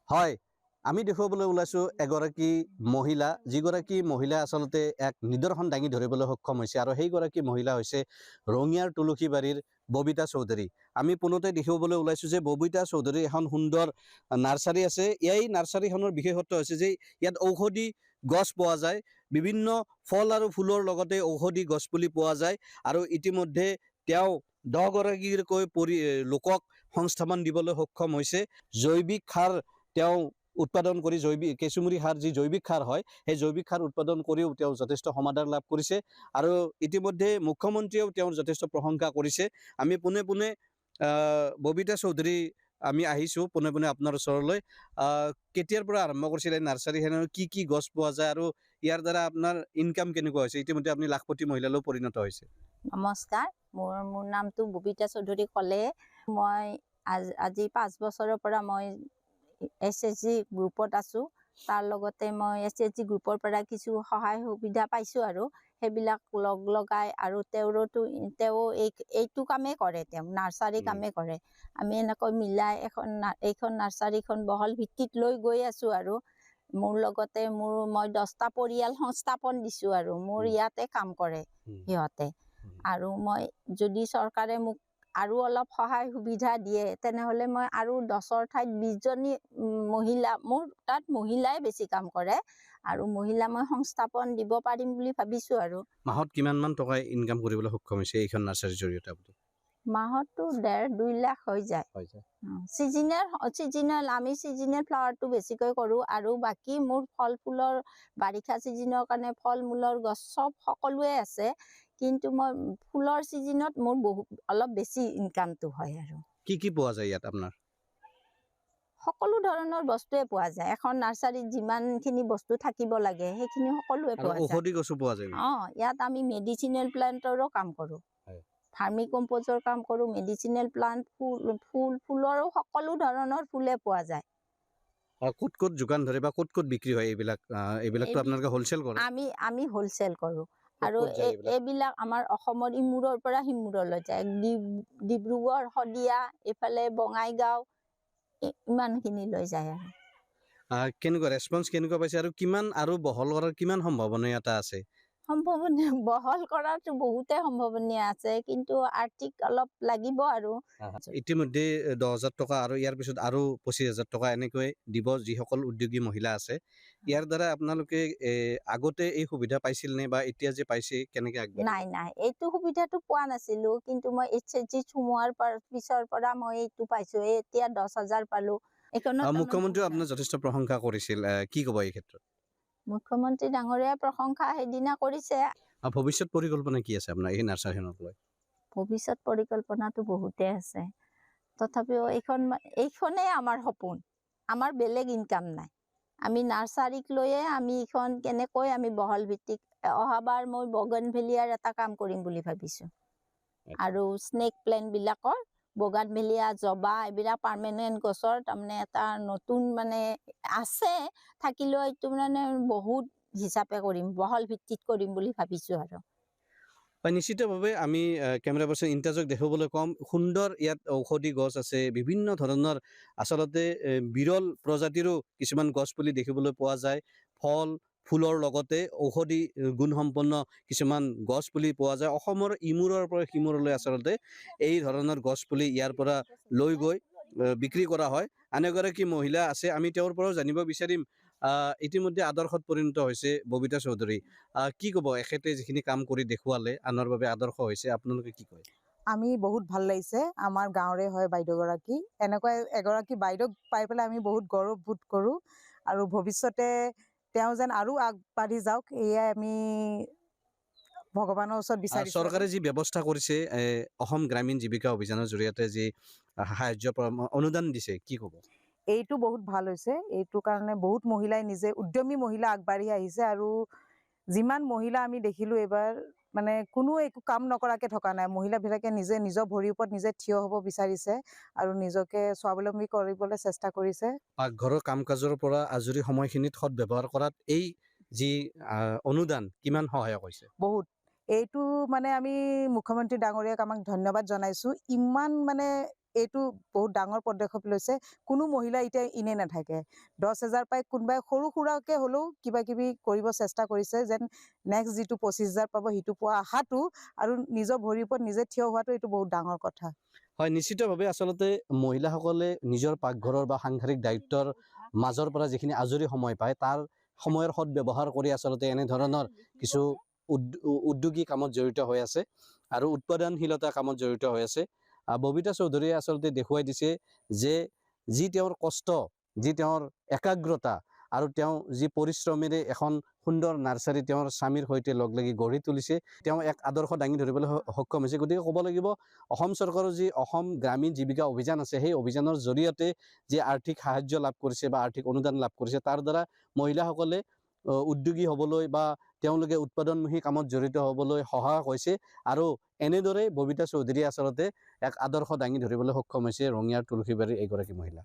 হয়, আমি দেখুৱাবলৈ ওলাইছোঁ এগৰাকী মহিলা, যিগৰাকী মহিলা আচলতে এক নিদৰ্শন দাঙি ধৰিবলৈ সক্ষম হৈছে আৰু সেইগৰাকী মহিলা হৈছে ৰঙিয়াৰ তুলসীবাৰীৰ ববিতা চৌধুৰী। আমি পোনতে দেখিবলৈ ওলাইছোঁ যে ববিতা চৌধুৰীৰ এখন সুন্দৰ নাৰ্চাৰী আছে। এই নাৰ্চাৰীখনৰ বিশেষত্ব হৈছে যে ইয়াত ঔষধি গছ পোৱা যায়, বিভিন্ন ফল আৰু ফুলৰ লগতে ঔষধি গছপুলি পোৱা যায় আৰু ইতিমধ্যে তেওঁ 10 গৰাকীকৈ লোকক সংস্থাপন দিবলৈ সক্ষম হৈছে। জৈৱিক সাৰ তেওঁ উৎপাদন কৰি কেঁচুমুৰি সাৰ যি জৈৱিক সাৰ হয়, সেই জৈৱিক সাৰ উৎপাদন কৰিও তেওঁ যথেষ্ট সমাদৰ লাভ কৰিছে আৰু ইতিমধ্যে মুখ্যমন্ত্ৰীয়েও তেওঁৰ যথেষ্ট প্ৰশংসা কৰিছে। আমি পোনে পোনে ববিতা চৌধুৰী আমি আহিছোঁ পোনে পোনে আপোনাৰ ওচৰলৈ। কেতিয়াৰ পৰা আৰম্ভ কৰিছিলে নাৰ্চাৰীখনৰ, কি গছ পোৱা যায় আৰু ইয়াৰ দ্বাৰা আপোনাৰ ইনকাম কেনেকুৱা হৈছে? ইতিমধ্যে আপুনি লাখপতি মহিলালৈও পৰিণত হৈছে। নমস্কাৰ, মোৰ নামটো ববিতা চৌধুৰী ক'লে। মই আজি 5 বছৰৰ পৰা মই SHG গ্ৰুপত আছোঁ। তাৰ লগতে মই SHG গ্ৰুপৰ পৰা কিছু সহায় সুবিধা পাইছোঁ আৰু সেইবিলাক লগাই আৰু তেওঁ এইটো কামেই কৰে, তেওঁ নাৰ্চাৰী কামেই কৰে। আমি এনেকৈ মিলাই এইখন নাৰ্চাৰীখন বহল ভিত্তিত লৈ গৈ আছোঁ আৰু মোৰ লগতে মই 10টা পৰিয়াল সংস্থাপন দিছোঁ আৰু মোৰ ইয়াতে কাম কৰে সিহঁতে। আৰু মই যদি চৰকাৰে মোক আৰু অলপ সহায় সুবিধা দিয়ে তেনেহ'লে মই আৰু 10ৰ ঠাইত 20জনী মহিলা, মোৰ তাত মহিলাই বেছি কাম কৰে আৰু মহিলা মই সংস্থাপন দিব পাৰিম বুলি ভাবিছোঁ। আৰু মাহত কিমানমান টকা ইনকাম কৰিবলৈ সক্ষম হৈছে এইখন নাৰ্চাৰীৰ জৰিয়তে আপুনি? মাহতো 1.5-2 লাখ হৈ যায়। চিজনেল আমি চিজনেল ফ্লাৱাৰটো বেছিকৈ কৰোঁ আৰু বাকী মোৰ ফল ফুলৰ বাৰিষা চিজনৰ কাৰণে ফল মূলৰ গছ সকলোৱে আছে, কিন্তু মই ফুলৰ চিজনত মোৰ অলপ বেছি ইনকামটো হয়। আৰু কি পোৱা যায় ইয়াত আপোনাৰ? সকলো ধৰণৰ বস্তুৱে পোৱা যায়। এখন নাৰ্চাৰীত যিমানখিনি বস্তু থাকিব লাগে সেইখিনি সকলোৱে পোৱা যায়। ঔষধি গছো পোৱা যায়? ইয়াত আমি মেডিচিনেল প্লান্টৰো কাম কৰোঁ, ভাৰ্মি কম্প'জৰ কাম কৰোঁ, মেডিচিনেল প্লান্ট, ফুলৰো সকলো ধৰণৰ ফুলে পোৱা যায়। ক'ত যোগান ধৰে বা ক'ত বিক্ৰী হয় এইবিলাকতো আপোনালোকে হোলচেল কৰে? আমি হোলচেল কৰোঁ আৰু এইবিলাক আমাৰ অসমৰ ইমূৰৰ পৰা সিমূৰলৈ যায়। ডিব্ৰুগড়, শদিয়া, এইফালে বঙাইগাঁও, ইমানখিনি লৈ যায়। আৰু কেনেকুৱা ৰেছপন্স কেনেকুৱা পাইছে আৰু কিমান আৰু বহল কৰাৰ কিমান সম্ভাৱনীয়তা আছে? সম্ভাৱনীয় বহল কৰাটো বহুতে সম্ভাৱনীয় আছে, কিন্তু আৰ্থিক অলপ লাগিব। আৰু ইতিমধ্যে 10,000 টকা আৰু ইয়াৰ পিছত আৰু 25,000 টকা এনেকৈ দিব যিসকল উদ্যোগী মহিলা আছে। ইয়াৰ দ্বাৰা আপোনালোকে আগতে এই সুবিধা পাইছিল নে বা এতিয়া যে পাইছে কেনেকৈ আগবাঢ়িব? নাই, এইটো সুবিধাটো পোৱা নাছিলোঁ, কিন্তু মই SHG সোমোৱাৰ পিছৰ পৰা মই এইটো পাইছোঁ। এতিয়া 10,000 পালোঁ। মুখ্যমন্ত্ৰীও আপোনাৰ যথেষ্ট প্ৰশংসা কৰিছিল, কি ক'ব এই ক্ষেত্ৰত? মুখ্যমন্ত্ৰী ডাঙৰীয়াই প্ৰশংসা সেইদিনা কৰিছে। ভৱিষ্যত পৰিকল্পনা কি আছে আপোনাৰ এই নাৰ্চাৰীখনক লৈ? ভৱিষ্যত পৰিকল্পনাটো বহুতে আছে, তথাপিও এইখনেই আমাৰ সপোন। আমাৰ বেলেগ ইনকাম নাই। আমি নাৰ্চাৰীক লৈয়ে এইখন কেনেকৈ আমি বহল ভিত্তিক, অহাবাৰ মই বগনভেলিয়াৰ এটা কাম কৰিম বুলি ভাবিছোঁ। আৰু স্নেক প্লেণ্টবিলাকৰ বগানভেলিয়া, জবা, এইবিলাক পাৰ্মানেণ্ট গছৰ তাৰমানে এটা নতুন আছে, থাকিলেও এইটো বহুত হিচাপে কৰিম, বহল ভিত্তিত কৰিম বুলি ভাবিছোঁ। আৰু নিশ্চিতভাৱে আমি কেমেৰা পাৰ্চন ইন্টাজক দেখাবলৈ কম, সুন্দৰ ইয়াত ঔষধি গছ আছে, বিভিন্ন ধৰণৰ আচলতে বিৰল প্ৰজাতিৰো কিছুমান গছ পুলি দেখিবলৈ পোৱা যায়। ফল ফুলৰ লগতে ঔষধি গুণসম্পন্ন কিছুমান গছ পুলি পোৱা যায়। অসমৰ ইমূৰৰ পৰা সিমূৰলৈ আচলতে এই ধৰণৰ গছ পুলি ইয়াৰ পৰা লৈ গৈ বিক্ৰী কৰা হয়। আন এগৰাকী মহিলা আছে, আমি তেওঁৰ পৰাও জানিব বিচাৰিম। ইতিমধ্যে আদৰ্শত পৰিণত হৈছে ববিতা চৌধুৰী, কি ক'ব? এখেতে যিখিনি কাম কৰি দেখুৱালে, আনৰ বাবে আদৰ্শ হৈছে, আপোনালোকে কি কয়? আমি বহুত ভাল লাগিছে। আমাৰ গাঁৱৰে হয় বাইদেউগৰাকী, এনেকুৱা এগৰাকী বাইদেউক পাই পেলাই আমি বহুত গৌৰৱবোধ কৰোঁ আৰু ভৱিষ্যতে তেওঁ যেন আৰু আগবাঢ়ি যাওক, এয়াই আমি ভগৱানৰ ওচৰত বিচাৰিছোঁ। চৰকাৰে যি ব্যৱস্থা কৰিছে, অসম গ্ৰামীণ জীৱিকা অভিযানৰ জৰিয়তে যি সাহায্য অনুদান দিছে, কি ক'ব? এইটো বহুত ভাল হৈছে। এইটো কাৰণে বহুত মহিলাই উদ্যমী মহিলা আগবাঢ়ি আহিছে আৰু যিমান মহিলা আমি দেখিলোঁ এইবাৰ কোনো একো কাম নকৰাকে থকা নাই। মহিলাবিলাকে নিজৰ ভৰিৰ ওপৰত নিজে থিয় হ'ব বিচাৰিছে আৰু নিজকে স্বাৱলম্বী কৰিবলৈ চেষ্টা কৰিছে। পাকঘৰৰ কাম কাজৰ পৰা আজৰি সময়খিনিত সৎ ব্যৱহাৰ কৰাত এই যি অনুদান কিমান সহায়ক হৈছে? বহুত। এইটো মানে আমি মুখ্যমন্ত্ৰী ডাঙৰীয়াক আমাক ধন্যবাদ জনাইছোঁ। ইমান মানে এইটো বহুত ডাঙৰ পদক্ষেপ লৈছে। কোনো মহিলা এতিয়া ইনে নাথাকে। 10,000 পাই কোনোবাই সৰু সুৰাকে হ'লেও কিবা কিবি কৰিব চেষ্টা কৰিছে, যেন নেক্সট যিটো 25,000 পাব সেইটো পোৱা আশাটো আৰু নিজৰ ভৰিৰ ওপৰত নিজে থিয় হোৱাটো এইটো বহুত ডাঙৰ কথা। হয়, নিশ্চিতভাৱে আচলতে মহিলাসকলে নিজৰ পাকঘৰৰ বা সাংসাৰিক দায়িত্বৰ মাজৰ পৰা যিখিনি আজৰি সময় পায় তাৰ সময়ৰ সদ্ব্যৱহাৰ কৰি আচলতে এনেধৰণৰ কিছু উদ্যোগী কামত জড়িত হৈ আছে আৰু উৎপাদনশীলতা কামত জড়িত হৈ আছে। ববিতা চৌধুৰীয়ে আচলতে দেখুৱাই দিছে যে যি তেওঁৰ কষ্ট, যি তেওঁৰ একাগ্ৰতা আৰু তেওঁ যি পৰিশ্ৰমেৰে এখন সুন্দৰ নাৰ্চাৰী তেওঁৰ স্বামীৰ সৈতে লগ লাগি গঢ়ি তুলিছে, তেওঁ এক আদৰ্শ দাঙি ধৰিবলৈ সক্ষম হৈছে। গতিকে ক'ব লাগিব অসম চৰকাৰৰ যি অসম গ্ৰামীণ জীৱিকা অভিযান আছে, সেই অভিযানৰ জৰিয়তে যি আৰ্থিক সাহায্য লাভ কৰিছে বা আৰ্থিক অনুদান লাভ কৰিছে, তাৰ দ্বাৰা মহিলাসকলে উদ্যোগী হ'বলৈ বা তেওঁলোকে উৎপাদনমুখী কামত জড়িত হ'বলৈ সহায়ক হৈছে। আৰু এনেদৰে ববিতা চৌধুৰীয়ে আচলতে এক আদৰ্শ দাঙি ধৰিবলৈ সক্ষম হৈছে ৰঙিয়াৰ তুলসীবাৰীৰ এগৰাকী মহিলা।